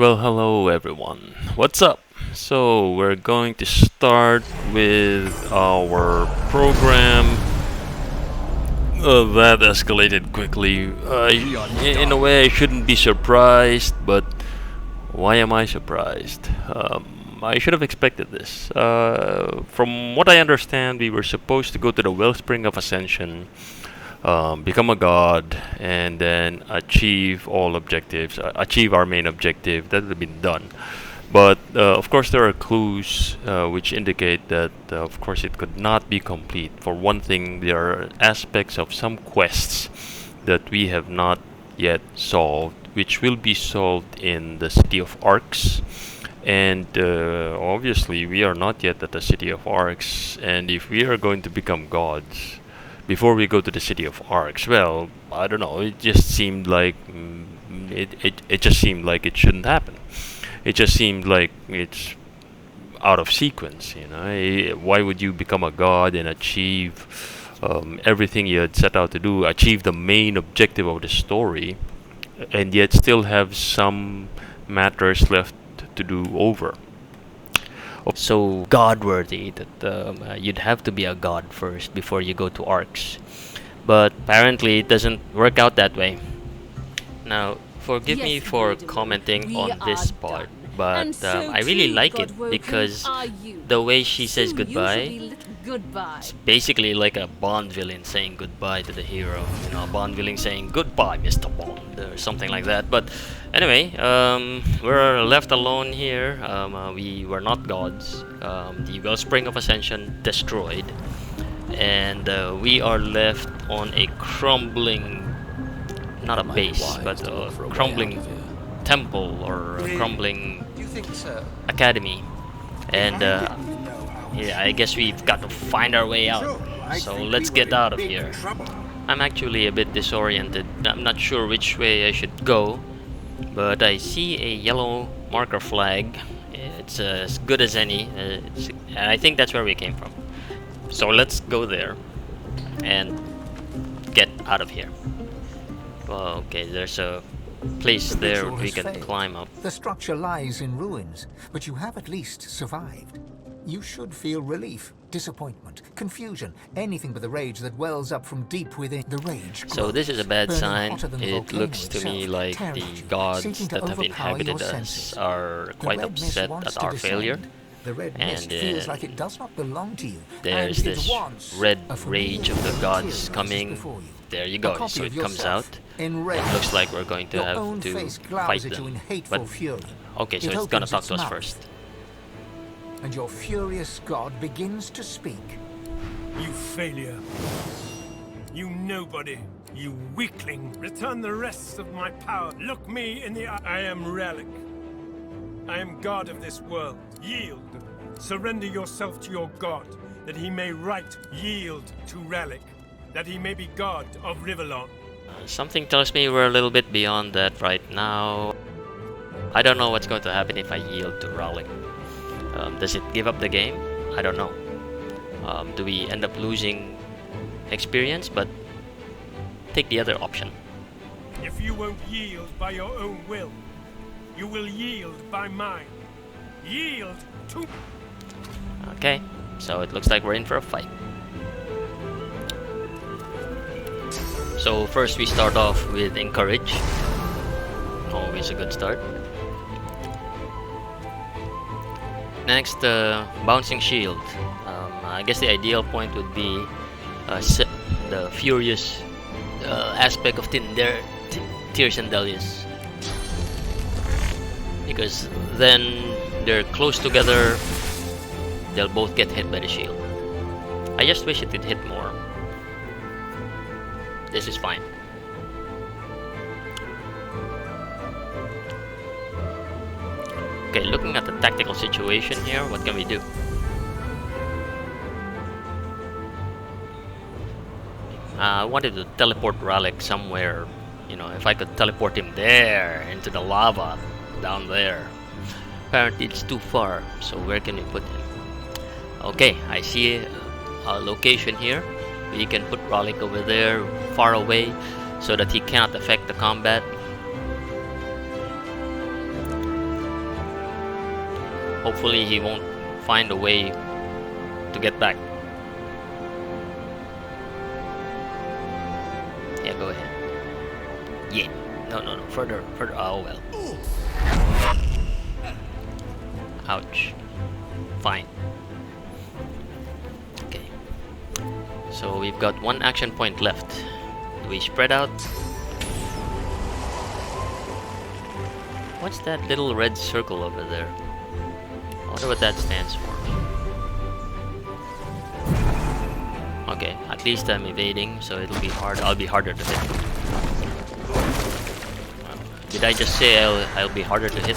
Well, hello everyone. What's up? So, we're going to start with our program. That escalated quickly. In a way, I shouldn't be surprised, but why am I surprised? I should have expected this. From what I understand, we were supposed to go to the Wellspring of Ascension, become a god, and then achieve all objectives, achieve our main objective. That would have been done. But of course, there are clues which indicate that, of course, it could not be complete. For one thing, there are aspects of some quests that we have not yet solved, which will be solved in the city of Arcs. And obviously, we are not yet at the city of Arcs. And if we are going to become gods before we go to the city of Arcs, well, I don't know. It just seemed like it just seemed like it shouldn't happen. It just seemed like it's out of sequence. Why would you become a god and achieve everything you had set out to do, achieve the main objective of the story, and yet still have some matters left to do over? So god-worthy that you'd have to be a god first before you go to arcs. But apparently it doesn't work out that way. Now, forgive me for commenting on this part, but I really like it because the way she says goodbye, it's basically like a Bond villain saying goodbye to the hero. A Bond villain saying goodbye, Mr. Bond, or something like that. But anyway, we're left alone here. We were not gods. The Wellspring of Ascension destroyed, and we are left on a crumbling, not a base, but a crumbling temple or a crumbling academy. And yeah, I guess we've got to find our way out. So let's get out of here. I'm actually a bit disoriented. I'm not sure which way I should go, but I see a yellow marker flag. It's as good as any, and I think that's where we came from. So let's go there and get out of here. Well, okay, there's a place there we can climb up. The structure lies in ruins, but you have at least survived. You should feel relief, disappointment, confusion, anything but the rage that wells up from deep within. The rage. So this is a bad sign. It looks to me like the gods that have inhabited us are quite upset at our failure. The red and mist feels like it does not belong to you. There's this red rage of the gods coming. There you go. So it comes out. It looks like we're going to have to fight them. But okay, so it's gonna talk to us first. And your furious god begins to speak. You failure. You nobody. You weakling. Return the rest of my power. Look me in the eye. I am Relic. I am god of this world. Yield. Surrender yourself to your god, that he may right. Yield to Relic, that he may be god of Rivellon. Something tells me we're a little bit beyond that right now. I don't know what's going to happen if I yield to Relic. Does it give up the game? I don't know. Do we end up losing experience? But take the other option. If you won't yield by your own will, you will yield by mine. Yield to... Okay, so it looks like we're in for a fight. So first we start off with Encourage. Always a good start. Next, Bouncing Shield. I guess the ideal point would be the Furious aspect of Tears and Delius. Because then they're close together, they'll both get hit by the shield. I just wish it did hit more. This is fine. Okay, looking at the tactical situation here, what can we do? I wanted to teleport Ralik somewhere. If I could teleport him there, into the lava, down there. Apparently it's too far, so where can we put him? Okay, I see a location here. We can put Ralik over there, far away, so that he cannot affect the combat. Hopefully he won't find a way to get back. Yeah, go ahead. Yeah. No. Further. Oh well. Ouch. Fine. Okay. So we've got one action point left. Do we spread out? What's that little red circle over there? I wonder what that stands for. Okay, at least I'm evading, so it'll be hard. I'll be harder to hit. Did I just say I'll be harder to hit?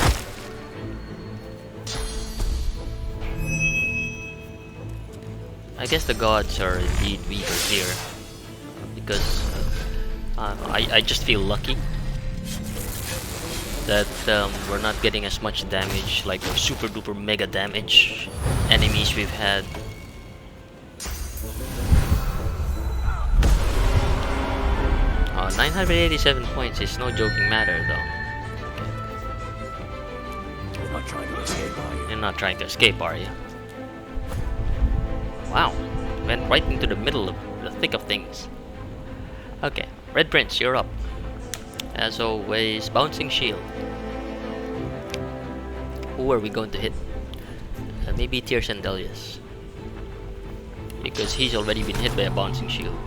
I guess the gods are indeed weaker here, because I just feel lucky that we're not getting as much damage like the super duper mega damage enemies we've had. 987 points is no joking matter, though. You're not trying to escape, are you? You're not trying to escape, are you? Wow, went right into the middle of the thick of things. Okay, Red Prince, you're up. As always, bouncing shield. Who are we going to hit? Maybe Tirsan Delius, because he's already been hit by a bouncing shield.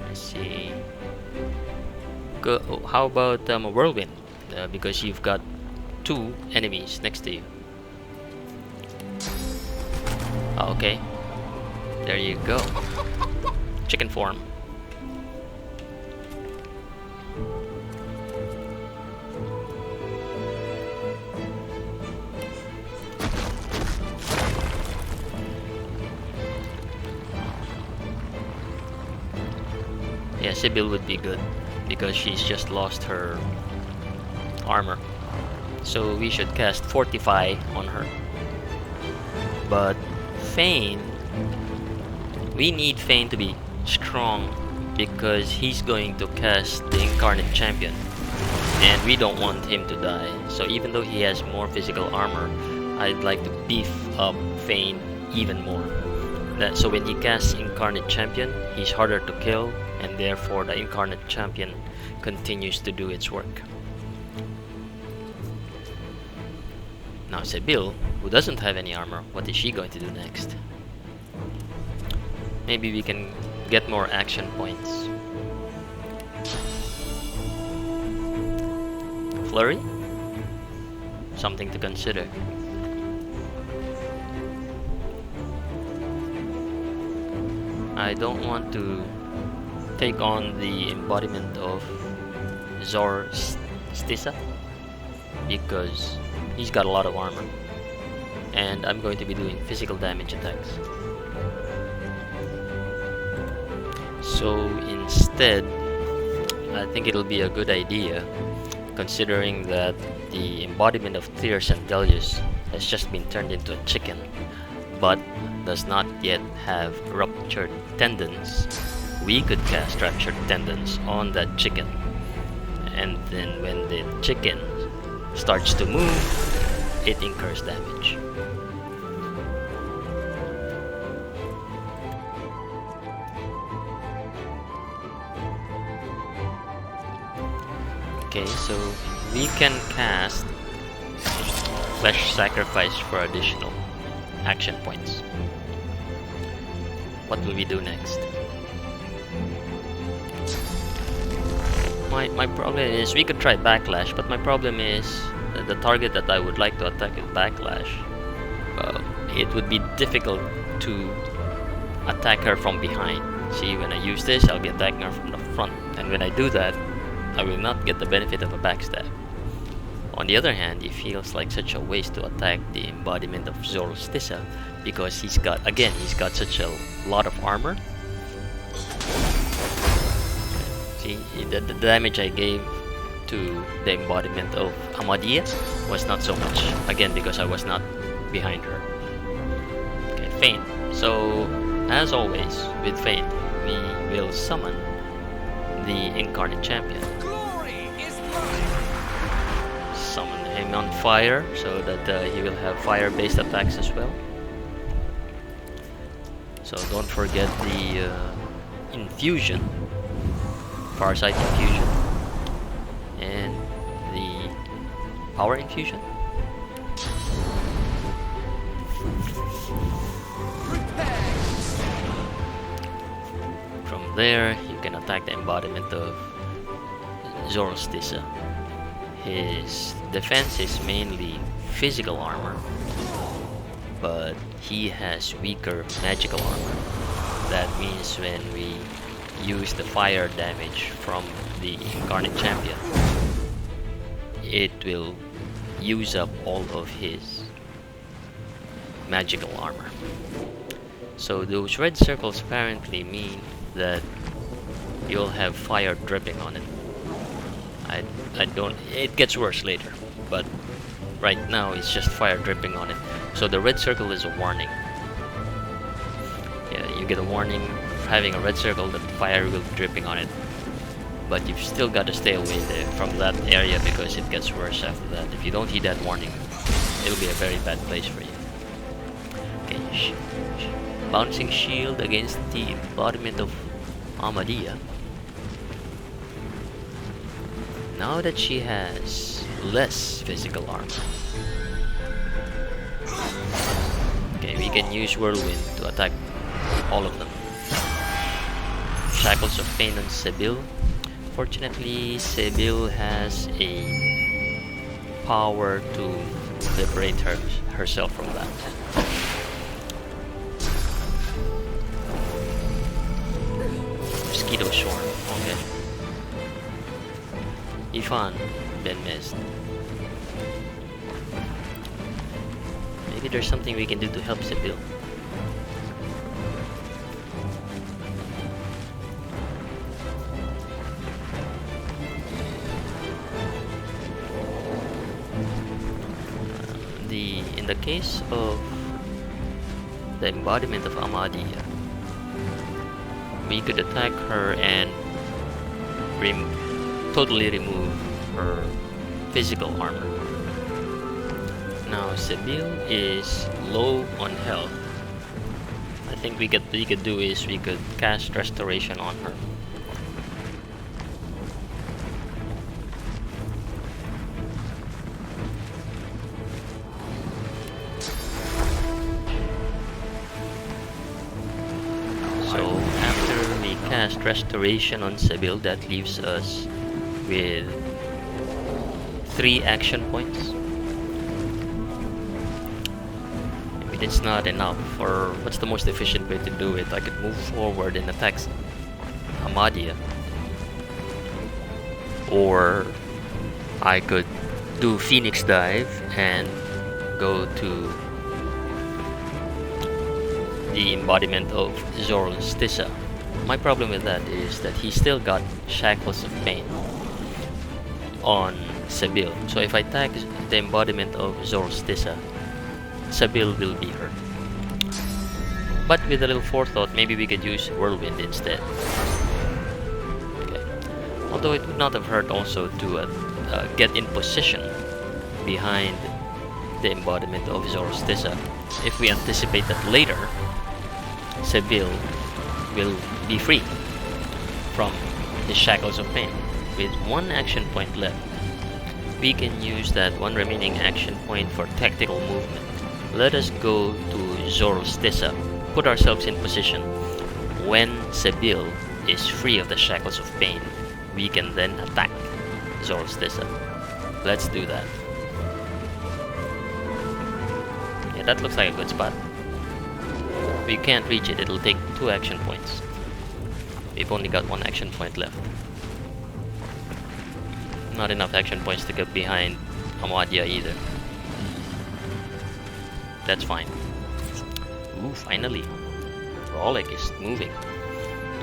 Let's see. How about a Whirlwind? Because you've got two enemies next to you. Oh, okay. There you go. Chicken form. Yeah, Sibyl would be good because she's just lost her armor. So we should cast Fortify on her. But Fane, we need Fane to be strong because he's going to cast the Incarnate Champion and we don't want him to die. So even though he has more physical armor, I'd like to beef up Fane even more. So when he casts Incarnate Champion, he's harder to kill, and therefore the Incarnate Champion continues to do its work. Now Sibyl, who doesn't have any armor, what is she going to do next? Maybe we can get more action points. Flurry? Something to consider. I don't want to take on the embodiment of Zor Stissa because he's got a lot of armor and I'm going to be doing physical damage attacks. So instead, I think it'll be a good idea, considering that the embodiment of Tirsan Delius has just been turned into a chicken but does not yet have ruptured tendons. We could cast ruptured tendons on that chicken, and then when the chicken starts to move, it incurs damage. Okay, so we can cast Flesh Sacrifice for additional action points. What will we do next? My problem is we could try Backlash, but my problem is that the target that I would like to attack with Backlash, it would be difficult to attack her from behind. See, when I use this, I'll be attacking her from the front, and when I do that, I will not get the benefit of a backstab. On the other hand, it feels like such a waste to attack the embodiment of Zor Stissa because he's got such a lot of armor. See, the damage I gave to the embodiment of Amadia was not so much, again because I was not behind her. Okay, Fane. So, as always, with Fane, we will summon the Incarnate Champion. Glory is mine. fire, so that he will have fire-based attacks as well. So don't forget the infusion, Farsight infusion, and the power infusion. From there, you can attack the embodiment of Zoroastisa. His defense is mainly physical armor, but he has weaker magical armor. That means when we use the fire damage from the Incarnate Champion, it will use up all of his magical armor. So those red circles apparently mean that you'll have fire dripping on it. I don't, it gets worse later, but right now it's just fire dripping on it. So the red circle is a warning. Yeah, you get a warning having a red circle that fire will be dripping on it. But you've still got to stay away from that area because it gets worse after that. If you don't heed that warning, it'll be a very bad place for you. Okay, bouncing shield against the embodiment of Amadea. Now that she has less physical armor, okay, we can use Whirlwind to attack all of them. Shackles of Pain on Sebille. Fortunately, Sebille has a power to liberate herself from that. Mosquito Swarm, okay. Ifan Ben-Mezd. Maybe there's something we can do to help Sebille. In the case of the embodiment of Amadea, we could attack her and totally remove her physical armor. Now Sebille is low on health. I think we could do is we could cast Restoration on her. So after we cast Restoration on Sebille, that leaves us with 3 action points. Maybe it's not enough, or what's the most efficient way to do it? I could move forward and attack Amadea, or I could do Phoenix Dive and go to the embodiment of Zoroastisa. My problem with that is that he still got Shackles of Pain on Sebille. So if I attack the embodiment of Zoroastisa, Sebille will be hurt. But with a little forethought, maybe we could use Whirlwind instead. Okay. Although it would not have hurt also to get in position behind the embodiment of Zoroastisa. If we anticipate that later, Sebille will be free from the Shackles of Pain. With 1 action point left, we can use that 1 remaining action point for tactical movement. Let us go to Zoroastisa, put ourselves in position. When Sebille is free of the Shackles of Pain, we can then attack Zoroastisa. Let's do that. Yeah, that looks like a good spot. If we can't reach it, it'll take 2 action points. We've only got 1 action point left. Not enough action points to get behind Amadea either. That's fine. Ooh, finally. Rolek is moving.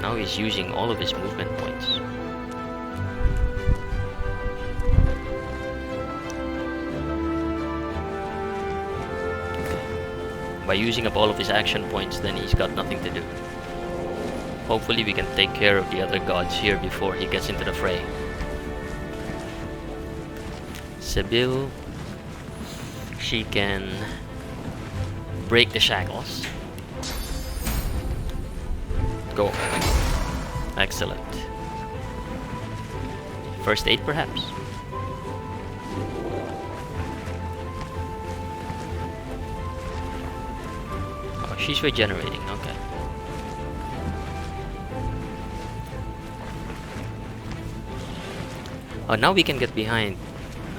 Now he's using all of his movement points. By using up all of his action points, then he's got nothing to do. Hopefully we can take care of the other gods here before he gets into the fray. Sebille she can break the shackles. Go. Excellent. First aid, perhaps. Oh, she's regenerating. Okay. Oh, now we can get behind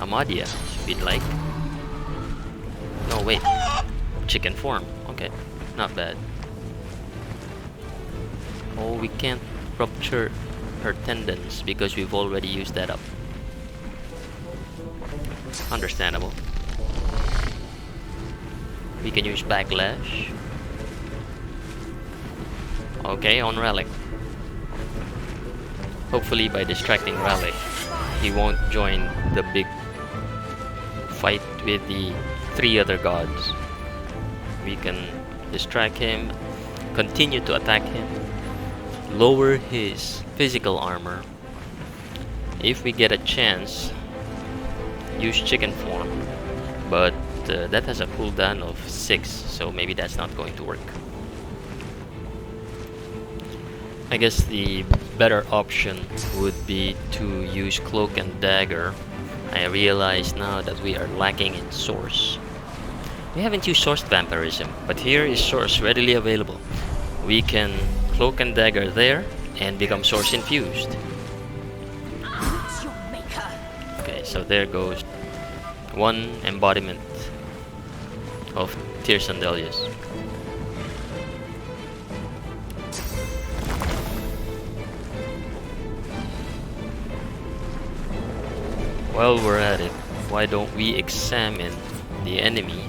Amadia, if we'd like. No, wait. Chicken form. Okay, not bad. Oh, we can't rupture her tendons because we've already used that up. Understandable. We can use backlash. Okay, on Relic. Hopefully by distracting Relic, he won't join the big fight with the 3 other gods. We can distract him, continue to attack him, lower his physical armor. If we get a chance, use chicken form, but that has a cooldown of 6, so maybe that's not going to work. I guess the better option would be to use Cloak and Dagger. I realize now that we are lacking in Source. We haven't used Sourced Vampirism, but here is Source readily available. We can Cloak and Dagger there and become Source infused. Okay, so there goes one embodiment of Tirsan Delius. While we're at it, why don't we examine the enemy?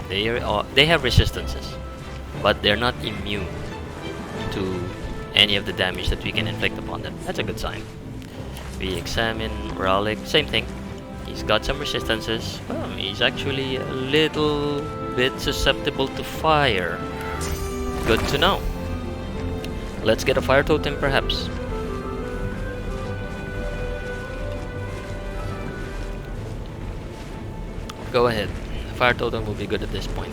Okay, they have resistances, but they're not immune to any of the damage that we can inflict upon them. That's a good sign. We examine Ralik, same thing. He's got some resistances. Well, he's actually a little bit susceptible to fire. Good to know. Let's get a fire totem perhaps. Go ahead. Fire totem will be good at this point.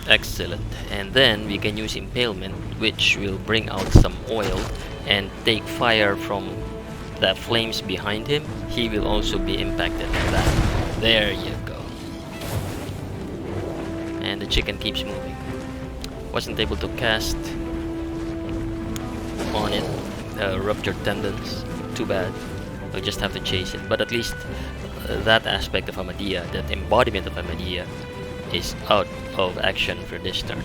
Excellent. And then we can use Impalement, which will bring out some oil and take fire from the flames behind him. He will also be impacted by that. There you go. And the chicken keeps moving. Wasn't able to cast on it. Ruptured tendons. Too bad. We'll just have to chase it. But at least that aspect of Amadia, that embodiment of Amadia, is out of action for this turn.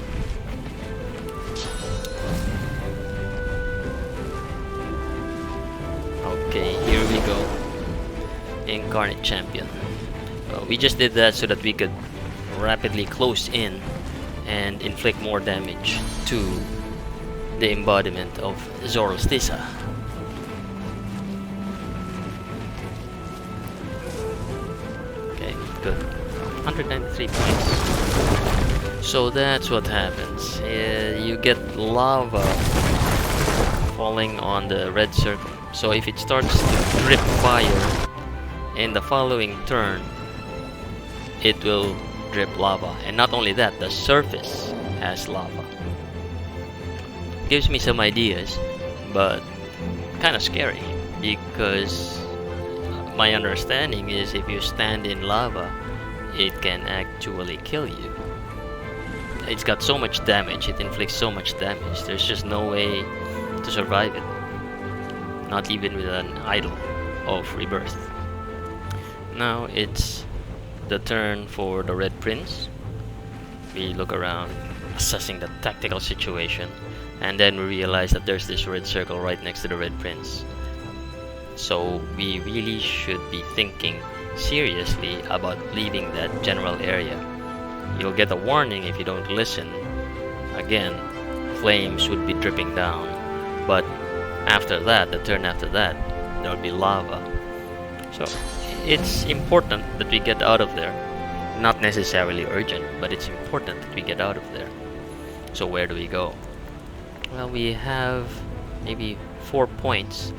Okay, here we go. Incarnate Champion. We just did that so that we could rapidly close in and inflict more damage to the embodiment of Zoroastisa. Okay, good. 193 points. So that's what happens. You get lava falling on the red circle. So if it starts to drip fire in the following turn, it will drip lava. And not only that, the surface has lava. Gives me some ideas, but kind of scary, because my understanding is if you stand in lava, it can actually kill you. It's got so much damage, it inflicts so much damage, there's just no way to survive it. Not even with an idol of rebirth. Now it's the turn for the Red Prince. We look around, assessing the tactical situation, and then we realize that there's this red circle right next to the Red Prince. So we really should be thinking seriously about leaving that general area. You'll get a warning if you don't listen. Again, flames would be dripping down, but after that, the turn after that, there will be lava. So it's important that we get out of there. Not necessarily urgent, but it's important that we get out of there. So where do we go? Well, we have maybe 4 points.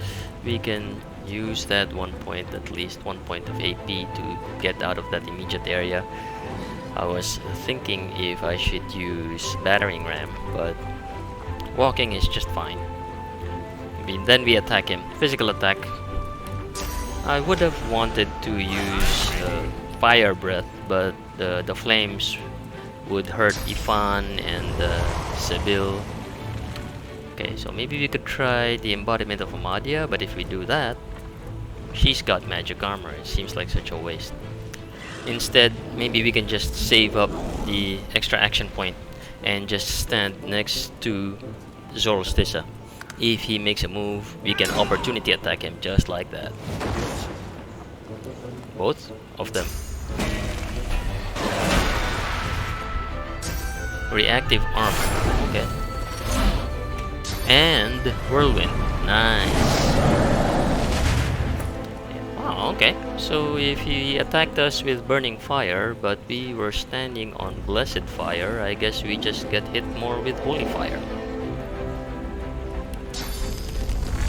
We can use that 1 point, at least 1 point of AP to get out of that immediate area. I was thinking if I should use battering ram, but walking is just fine. Then we attack him. Physical attack. I would have wanted to use fire breath, but the flames would hurt Ifan and Sibyl. Okay, so maybe we could try the embodiment of Amadia, but if we do that, she's got magic armor. It seems like such a waste. Instead, maybe we can just save up the extra action point and just stand next to Zoroastissa. If he makes a move, we can opportunity attack him just like that. Both of them. Reactive armor. Okay. And whirlwind. Nice. Wow, okay. So if he attacked us with burning fire, but we were standing on blessed fire, I guess we just get hit more with holy fire.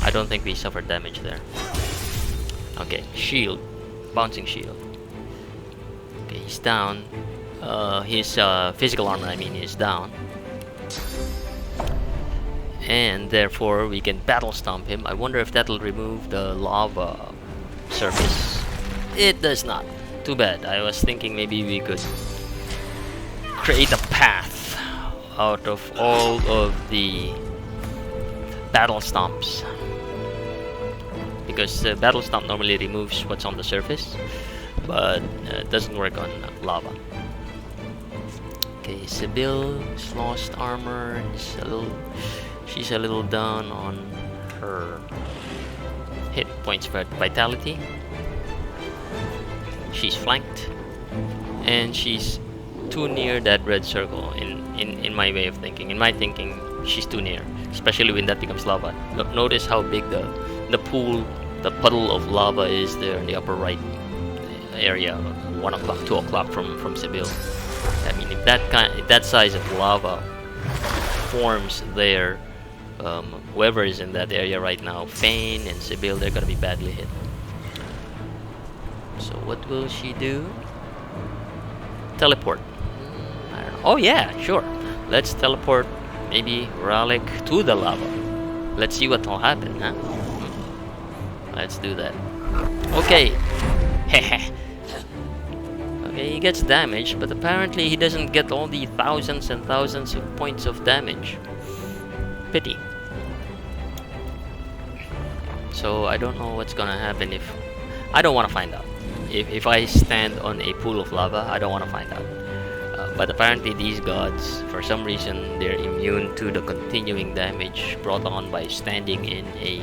I don't think we suffered damage there. Okay, shield. Bouncing shield. Okay, he's down. His physical armor, I mean, is down. And therefore, we can battle stomp him. I wonder if that'll remove the lava surface. It does not. Too bad. I was thinking maybe we could create a path out of all of the battle stomps. Because battle stomp normally removes what's on the surface, but it doesn't work on lava. Okay, Sibyl's lost armor. She's a little down on her hit points for vitality. She's flanked, and she's too near that red circle. In my way of thinking, in my thinking, she's too near, especially when that becomes lava. Notice how big the pool, the puddle of lava is there in the upper right area, 1 o'clock, 2 o'clock from Sibyl. I mean, if that size of lava forms there, whoever is in that area right now, Fane and Sibyl, they're gonna be badly hit. So what will she do? Teleport. I don't know. Oh yeah, sure. Let's teleport maybe Ralik to the lava. Let's see what will happen, huh? Let's do that. Okay. Okay, he gets damaged, but apparently he doesn't get all the thousands and thousands of points of damage. Pity. So I don't know what's gonna happen if... I don't want to find out. If I stand on a pool of lava, I don't want to find out. But apparently these gods, for some reason, they're immune to the continuing damage brought on by standing in a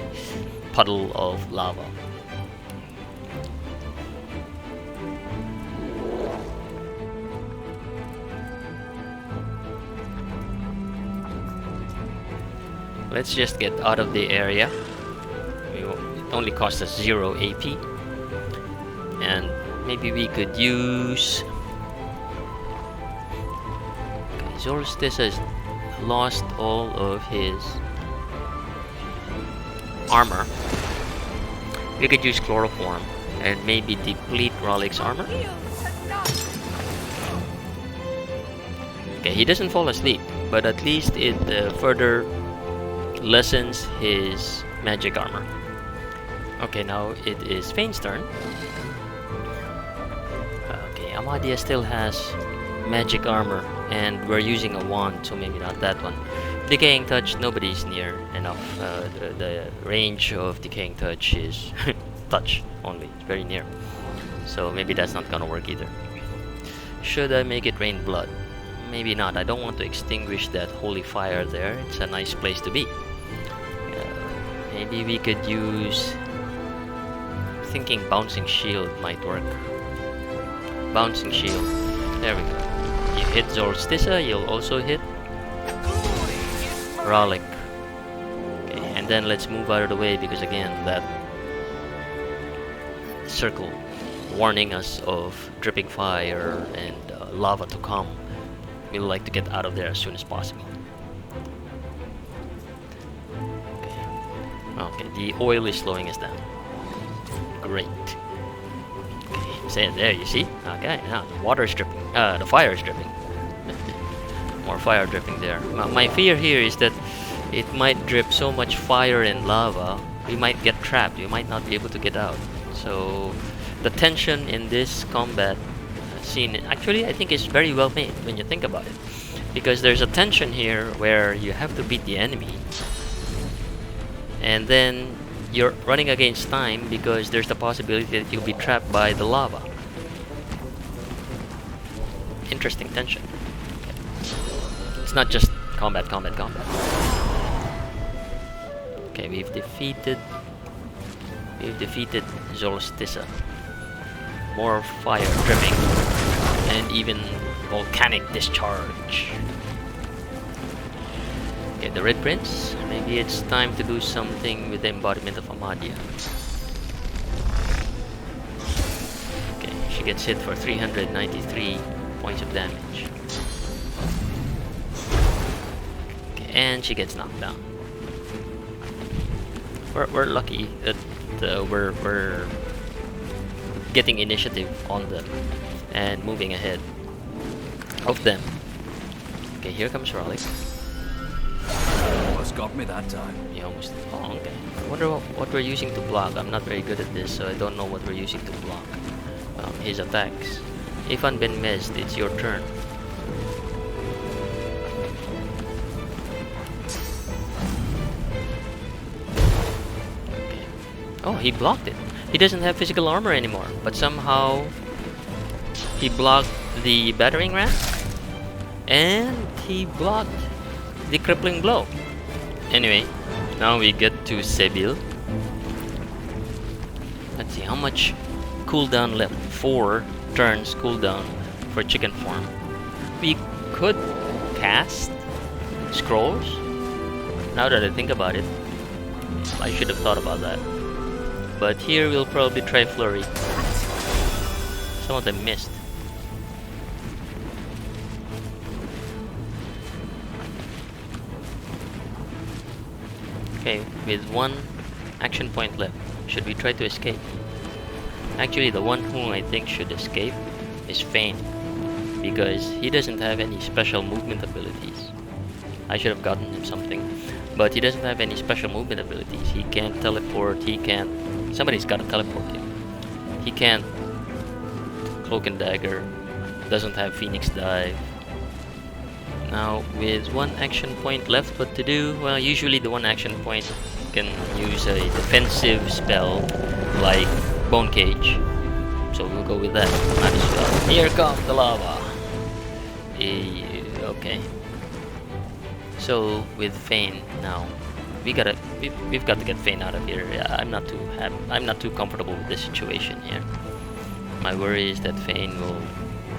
puddle of lava. Let's just get out of the area. It only costs us 0 AP. And maybe we could use... Okay, Zoroastissa has lost all of his armor. We could use chloroform and maybe deplete Ralik's armor. Okay, he doesn't fall asleep, but at least it further lessens his magic armor. Okay, now it is Fane's turn. Okay, Amadia still has magic armor, and we're using a wand, so maybe not that one. Decaying Touch, nobody's near enough. The range of Decaying Touch is touch only, it's very near. So maybe that's not gonna work either. Should I make it rain blood? Maybe not. I don't want to extinguish that holy fire there. It's a nice place to be. Maybe we could use... Thinking Bouncing Shield might work. Bouncing Shield. There we go. You hit Zoroastissa, you'll also hit Ralik. Okay, and then let's move out of the way because again, that circle warning us of dripping fire and lava to come. We'd like to get out of there as soon as possible. Okay, the oil is slowing us down. Great. Okay, say it there, you see? Okay, now the water's dripping. The fire's dripping. More fire dripping there. My fear here is that it might drip so much fire and lava, we might get trapped. We might not be able to get out. So the tension in this combat scene, actually, I think is very well made when you think about it. Because there's a tension here where you have to beat the enemy, and then you're running against time because there's the possibility that you'll be trapped by the lava. Interesting tension. It's not just combat. Okay, we've defeated Zolstissa. More fire dripping and even volcanic discharge. Okay, the Red Prince. Maybe it's time to do something with the embodiment of Amadia. Okay, she gets hit for 393 points of damage. Okay, and she gets knocked down. We're lucky that we're getting initiative on them and moving ahead of them. Okay, here comes Raleigh. Almost got me that time. He almost. Oh, okay. I wonder what we're using to block. I'm not very good at this, so I don't know what we're using to block his attacks. Ifan Ben-Mezd, it's your turn. Okay. Oh, he blocked it. He doesn't have physical armor anymore, but somehow he blocked the battering ram and he blocked the crippling blow. Anyway, now we get to Sebil. Let's see how much cooldown left. 4 turns cooldown for chicken form. We could cast scrolls. Now that I think about it, I should have thought about that. But here we'll probably try flurry. Some of them missed. Okay, with 1 action point left, should we try to escape? Actually, the one who I think should escape is Fane, because he doesn't have any special movement abilities. I should have gotten him something, but he doesn't have any special movement abilities. He can't teleport, he can't... Somebody's gotta teleport him. He can't cloak and dagger, doesn't have Phoenix dive. Now, with 1 action point left, what to do? Well, usually the 1 action point can use a defensive spell like Bone Cage. So we'll go with that. Might as well. Here comes the lava. Okay. So with Fane now, we've got to get Fane out of here. Yeah, I'm not too comfortable with this situation here. My worry is that Fane will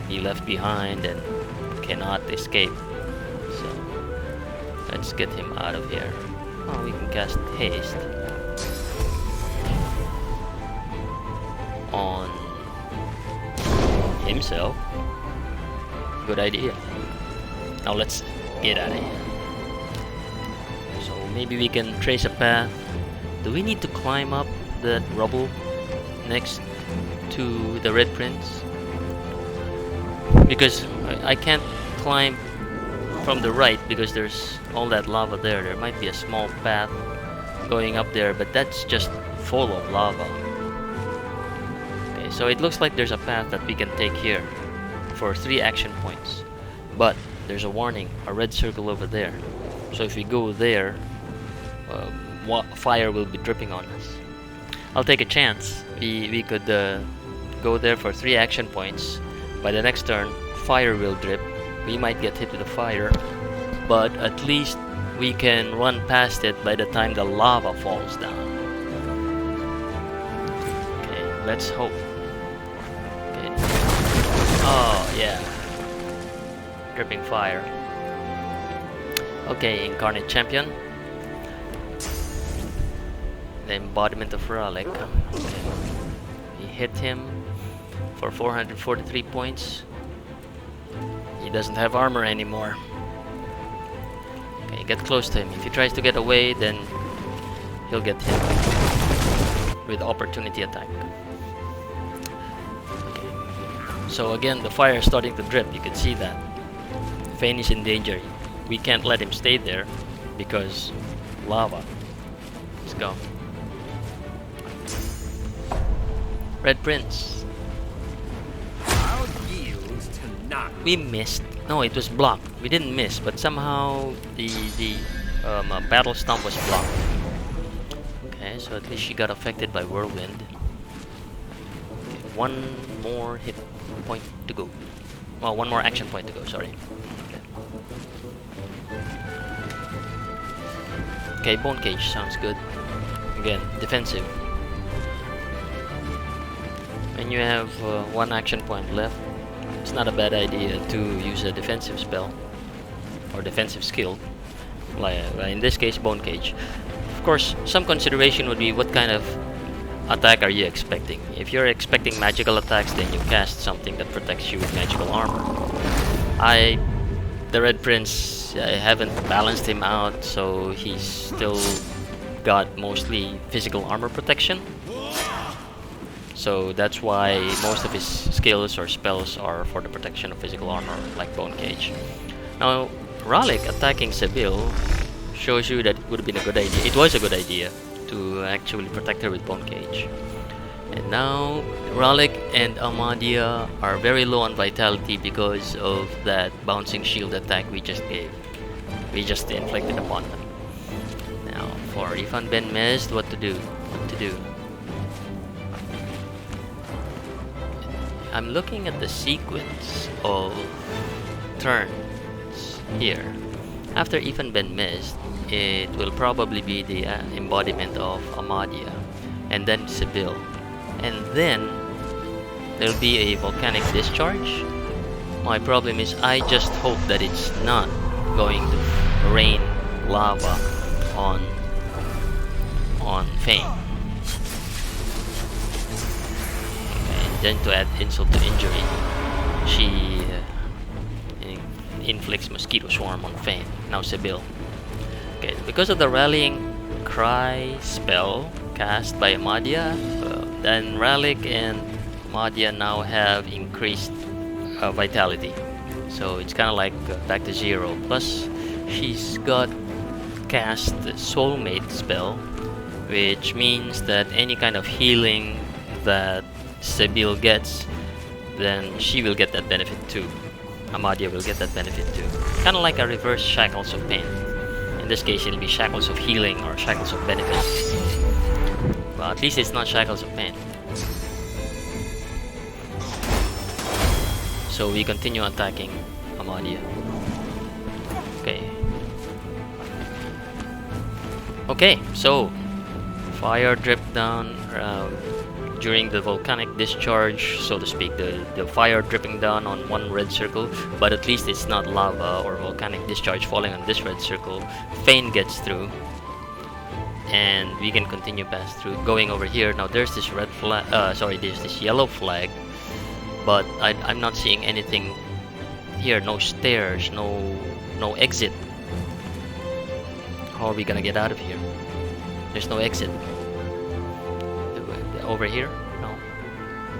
be left behind and cannot escape. So let's get him out of here. Oh, we can cast haste on himself. Good idea. Now let's get out of here. So maybe we can trace a path. Do we need to climb up that rubble next to the Red Prince? Because I can't climb from the right because there's all that lava there. There might be a small path going up there, but that's just full of lava. Okay, so it looks like there's a path that we can take here for 3 action points. But there's a warning, a red circle over there. So if we go there, fire will be dripping on us. I'll take a chance. We could go there for 3 action points. By the next turn, fire will drip. We might get hit with the fire, but at least we can run past it by the time the lava falls down. Okay, let's hope. Okay. Oh, yeah. Dripping fire. Okay, Incarnate Champion. The embodiment of Relic. Okay. We hit him for 443 points. He doesn't have armor anymore. Okay, get close to him. If he tries to get away, then he'll get hit. with opportunity attack. Okay. So again, the fire is starting to drip. You can see that. Fane is in danger. We can't let him stay there because lava. Let's go. Red Prince. I'll yield to none. We missed. No, it was blocked. We didn't miss, but somehow the battle stomp was blocked. Okay, so at least she got affected by whirlwind. Okay, one more hit point to go. Well, one more action point to go. Sorry. Okay, Bone Cage sounds good. Again, defensive. When you have one action point left, it's not a bad idea to use a defensive spell or defensive skill. Like in this case, Bone Cage. Of course, some consideration would be what kind of attack are you expecting. If you're expecting magical attacks, then you cast something that protects you with magical armor. The Red Prince, I haven't balanced him out, so he's still got mostly physical armor protection. So that's why most of his skills or spells are for the protection of physical armor, like Bone Cage. Now, Ralik attacking Seville shows you that it would have been a good idea. It was a good idea to actually protect her with Bone Cage. And now Ralik and Amadia are very low on vitality because of that bouncing shield attack we just gave. We just inflicted upon them. Now for Ifan Ben-Mezd, what to do? What to do? I'm looking at the sequence of turns here. After Ifan Ben-Mezd, it will probably be the embodiment of Amadia, and then Seville. And then there'll be a volcanic discharge. My problem is I just hope that it's not going to rain lava on Fane. And then to add insult to injury, she inflicts mosquito swarm on Fane. Now Seville. Okay, because of the rallying cry spell cast by Amadia, then Ralik and Amadia now have increased vitality. So it's kind of like back to zero. Plus, she's got cast the Soulmate spell, which means that any kind of healing that Seville gets, then she will get that benefit too. Amadia will get that benefit too. Kind of like a reverse Shackles of Pain. In this case, it'll be Shackles of Healing or Shackles of Benefit. Well, at least it's not Shackles of Pain. So we continue attacking Amadia. Okay. Okay, so fire dripped down during the volcanic discharge, so to speak. The fire dripping down on one red circle, but at least it's not lava or volcanic discharge falling on this red circle. Fane gets through, and we can continue past through. Going over here now, there's this red flag. There's this yellow flag, but I'm not seeing anything here. No stairs, no exit. How are we gonna get out of here? There's no exit. Over here? No.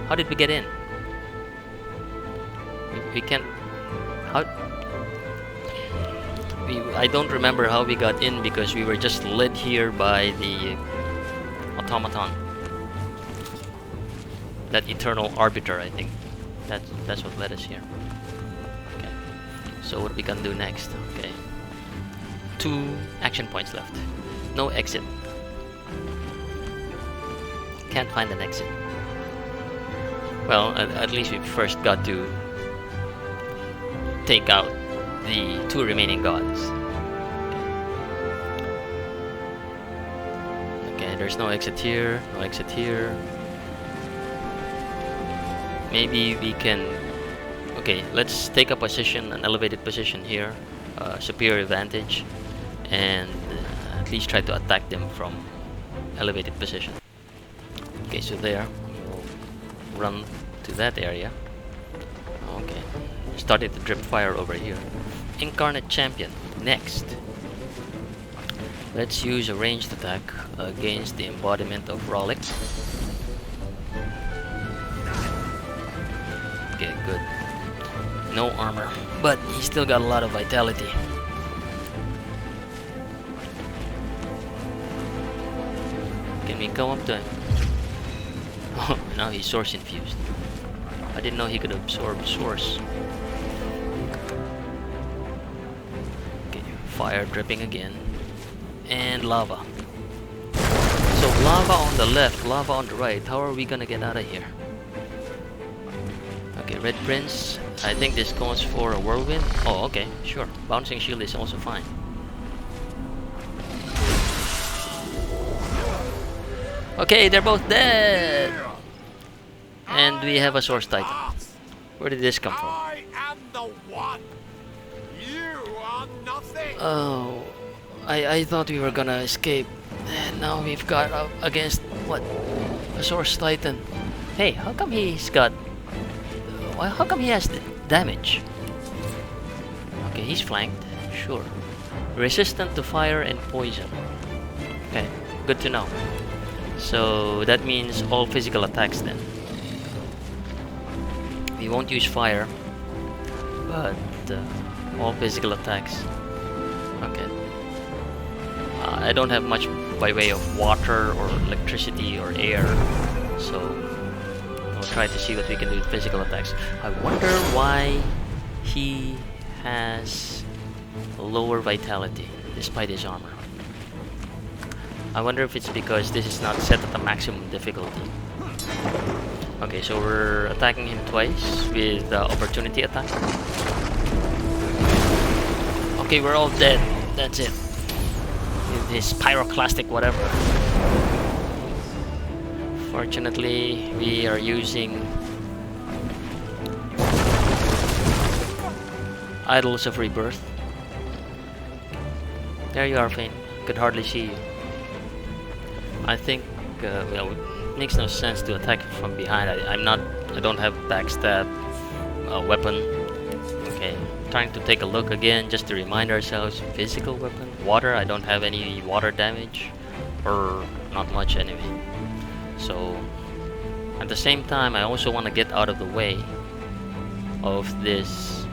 How did we get in? We can't. How? I don't remember how we got in because we were just led here by the automaton. That eternal arbiter, I think. That's what led us here. Okay. So what we can do next? Okay. 2 action points left. No exit. Can't find an exit. Well, at least we first got to take out the 2 remaining gods. Okay, there's no exit here, no exit here. Maybe we can... Okay, let's take a position, an elevated position here. Superior advantage. And at least try to attack them from elevated position. Okay, so there, we'll run to that area. Okay, started to drip fire over here. Incarnate Champion, next. Let's use a ranged attack against the embodiment of Rollick. Okay, good. No armor, but he's still got a lot of vitality. Can we come up to him? Oh, now he's source infused. I didn't know he could absorb source. Okay, fire dripping again. And lava. So lava on the left, lava on the right. How are we gonna get out of here? Okay, Red Prince. I think this calls for a whirlwind. Oh, okay, sure. Bouncing shield is also fine. Okay, they're both dead. And we have a source titan. Where did this come from? I am the one. You are nothing. Oh, I thought we were gonna escape. And now we've got up against what? A source titan. Hey, how come he's got? How come he has the damage? Okay, he's flanked. Sure. Resistant to fire and poison. Okay, good to know. So that means all physical attacks then. We won't use fire, but all physical attacks. Okay. I don't have much by way of water or electricity or air, so we'll try to see what we can do with physical attacks. I wonder why he has lower vitality despite his armor. I wonder if it's because this is not set at the maximum difficulty. Okay, so we're attacking him twice with the opportunity attack. Okay, we're all dead. That's it. With his pyroclastic whatever. Fortunately, we are using Idols of Rebirth. There you are, Fane. Could hardly see you. I think, well, it makes no sense to attack from behind. I don't have backstab weapon. Okay, trying to take a look again just to remind ourselves. Physical weapon, water. I don't have any water damage, or not much anyway. So, at the same time, I also want to get out of the way of this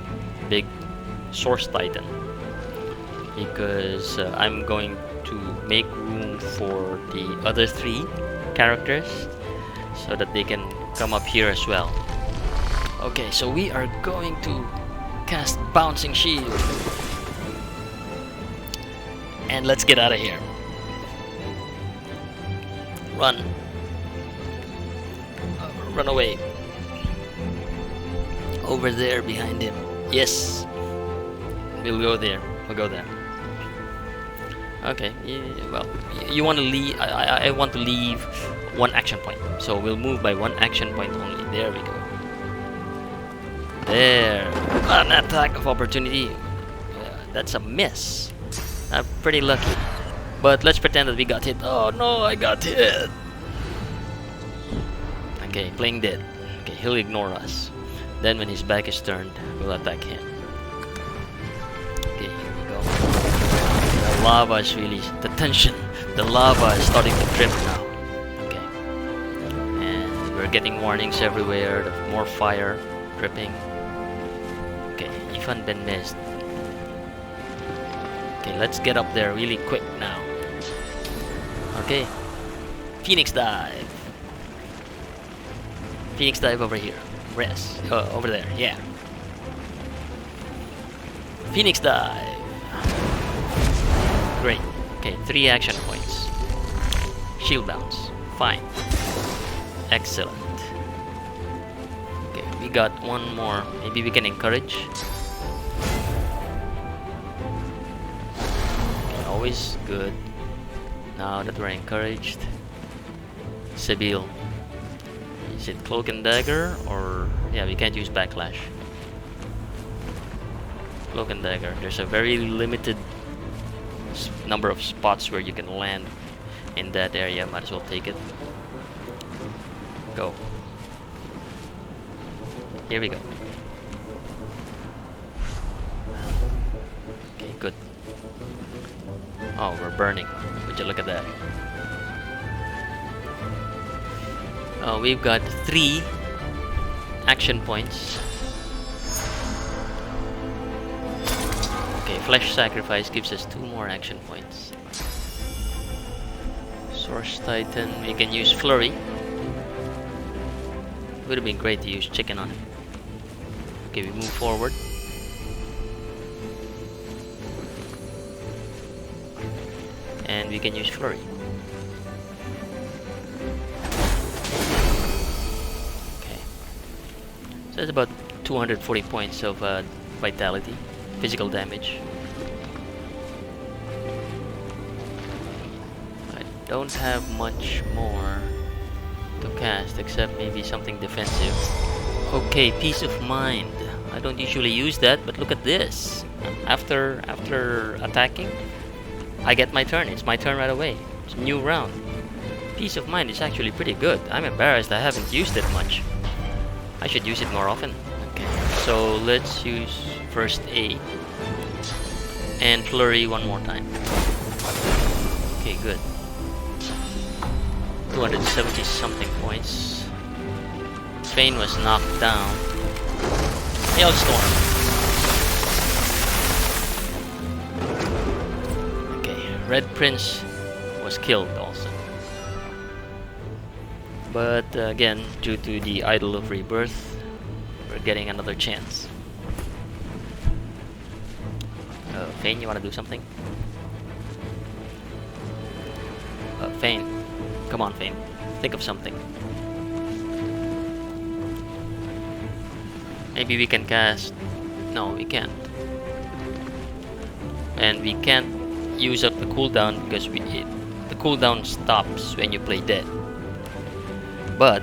big Source Titan, because I'm going to make room for the other three characters so that they can come up here as well. Okay, so we are going to cast Bouncing Shield. And let's get out of here. Run. Run away. Over there behind him. Yes. We'll go there. We'll go there. Okay, yeah, well, you want to leave. I want to leave one action point, so we'll move by one action point only. There we go. There, an attack of opportunity. That's a miss. I'm pretty lucky, but let's pretend that we got hit. Oh no, I got hit. Okay, playing dead. Okay, he'll ignore us. Then when his back is turned, we'll attack him. Okay, here we go. The lava is really, the tension, the lava is starting to drip now. Okay. And we're getting warnings everywhere of more fire dripping. Okay, Ifan Ben-Mezd. Okay, let's get up there really quick now. Okay. Phoenix dive. Phoenix dive over here. Rest. Over there, yeah. Phoenix dive. Great. Okay, 3 action points. Shield bounce. Fine. Excellent. Okay, we got one more. Maybe we can encourage. Okay, always good. Now that we're encouraged. Sibyl. Is it Cloak and Dagger or... yeah, we can't use Backlash. Cloak and Dagger. There's a very limited number of spots where you can land in that area. Might as well take it. Go. Here we go. Okay, good. Oh, we're burning. Would you look at that? We've got 3 action points. Okay, Flesh Sacrifice gives us 2 more action points. Source Titan, we can use Flurry. Would have been great to use Chicken on it. Okay, we move forward. And we can use Flurry. Okay. So that's about 240 points of vitality, physical damage. I don't have much more to cast except maybe something defensive. Okay, Peace of Mind. I don't usually use that, but look at this. After attacking, I get my turn. It's my turn right away. It's a new round. Peace of Mind is actually pretty good. I'm embarrassed I haven't used it much. I should use it more often. Okay, so let's use First Aid. And Flurry one more time. Okay, good. 270 something points. Fane was knocked down. Hailstorm. Red Prince was killed also. But again, due to the Idol of Rebirth, we're getting another chance. Fane, you wanna do something? Fane. Come on, Fane. Think of something. Maybe we can cast... No, we can't. And we can't use up the cooldown because the cooldown stops when you play dead. But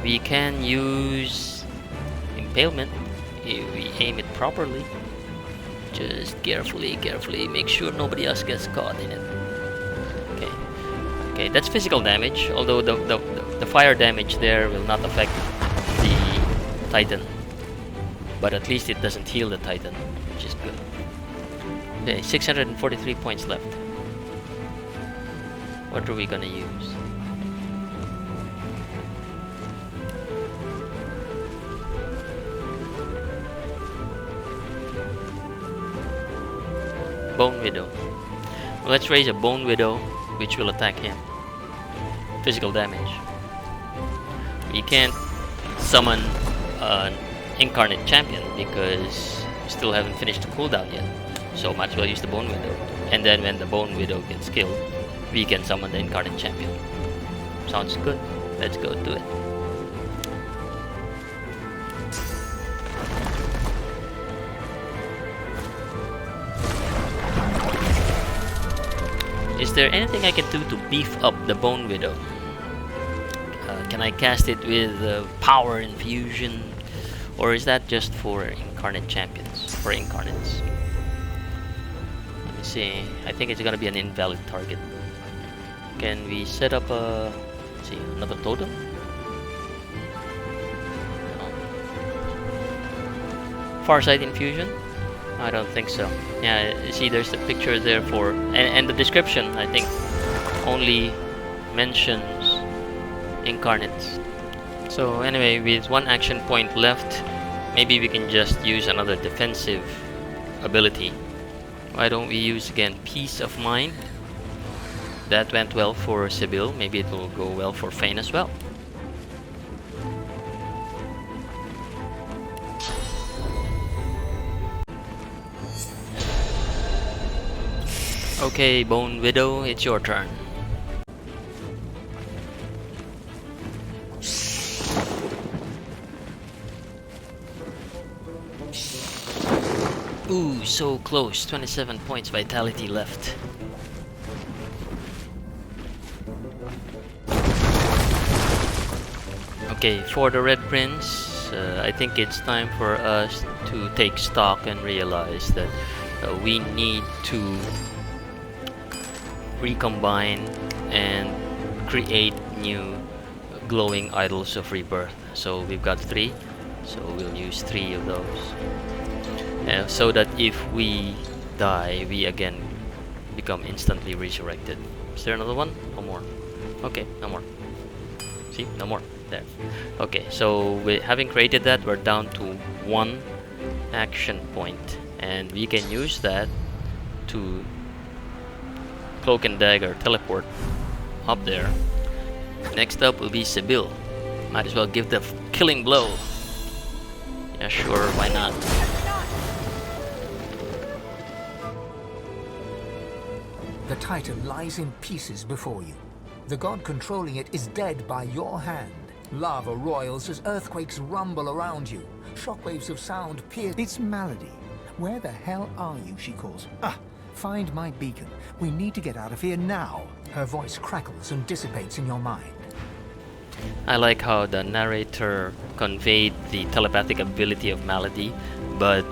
we can use Impalement if we aim it properly. Just carefully make sure nobody else gets caught in it. Okay, that's physical damage, although the fire damage there will not affect the Titan. But at least it doesn't heal the Titan, which is good. Okay, 643 points left. What are we gonna use? Bone Widow. Well, let's raise a Bone Widow, which will attack him. Physical damage. We can't summon an Incarnate Champion because we still haven't finished the cooldown yet. So might as well use the Bone Widow. And then when the Bone Widow gets killed, we can summon the Incarnate Champion. Sounds good. Let's go do it. Is there anything I can do to beef up the Bone Widow? Can I cast it with Power Infusion? Or is that just for Incarnate Champions? For Incarnates? Let me see. I think it's gonna be an invalid target. Can we set up a... let's see, another totem? No. Farsight Infusion? I don't think so. Yeah, you see there's the picture there for... and the description, I think, only mentions Incarnates. So anyway, with one action point left, maybe we can just use another defensive ability. Why don't we use again Peace of Mind? That went well for Sibyl. Maybe it will go well for Fane as well. Okay, Bone Widow, it's your turn. Ooh, so close. 27 points vitality left. Okay, for the Red Prince, I think it's time for us to take stock and realize that we need to recombine and create new glowing idols of rebirth. So we've got 3, so we'll use 3 of those. So that if we die, we again become instantly resurrected. Is there another one? No more. Okay, no more. See, no more. There. Okay, so having created that, we're down to 1 action point, and we can use that to cloak and dagger teleport up there. Next up will be Sibyl. Might as well give the killing blow. Yeah, sure, why not? The Titan lies in pieces before you. The god controlling it is dead by your hand. Lava roils as earthquakes rumble around you. Shockwaves of sound pierce. It's Malady. Where the hell are you, she calls. Ah, find my beacon. We need to get out of here now. Her voice crackles and dissipates in your mind. I like how the narrator conveyed the telepathic ability of Malady, but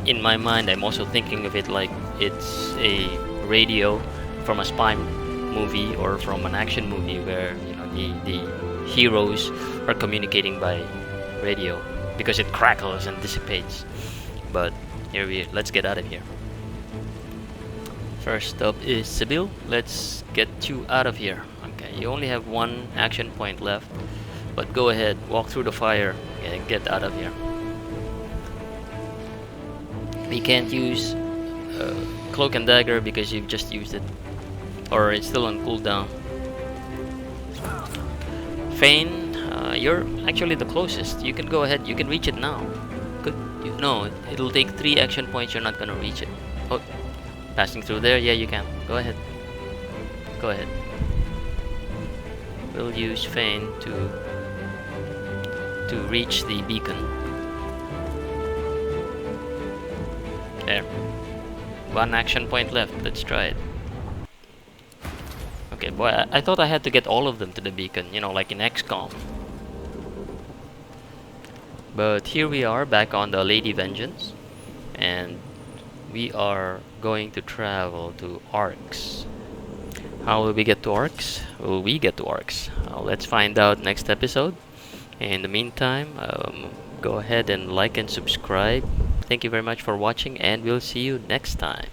in my mind I'm also thinking of it like it's a radio from a spy movie or from an action movie where, you know, the heroes are communicating by radio because it crackles and dissipates. But let's get out of here. First up is Sibyl. Let's get you out of here. Okay, you only have 1 action point left, but go ahead, walk through the fire and get out of here. We can't use cloak and dagger because you've just used it, or it's still on cooldown. Fane, you're actually the closest. You can go ahead, you can reach it now. No, it'll take 3 action points, you're not gonna reach it. Oh, passing through there, yeah, you can. Go ahead. Go ahead. We'll use Fane to reach the beacon. There. 1 action point left. Let's try it. Okay, boy, I thought I had to get all of them to the beacon, you know, like in XCOM. But here we are back on the Lady Vengeance, and we are going to travel to Arx. How will we get to Arx? Will we get to Arx? Let's find out next episode. In the meantime, go ahead and like and subscribe. Thank you very much for watching, and we'll see you next time.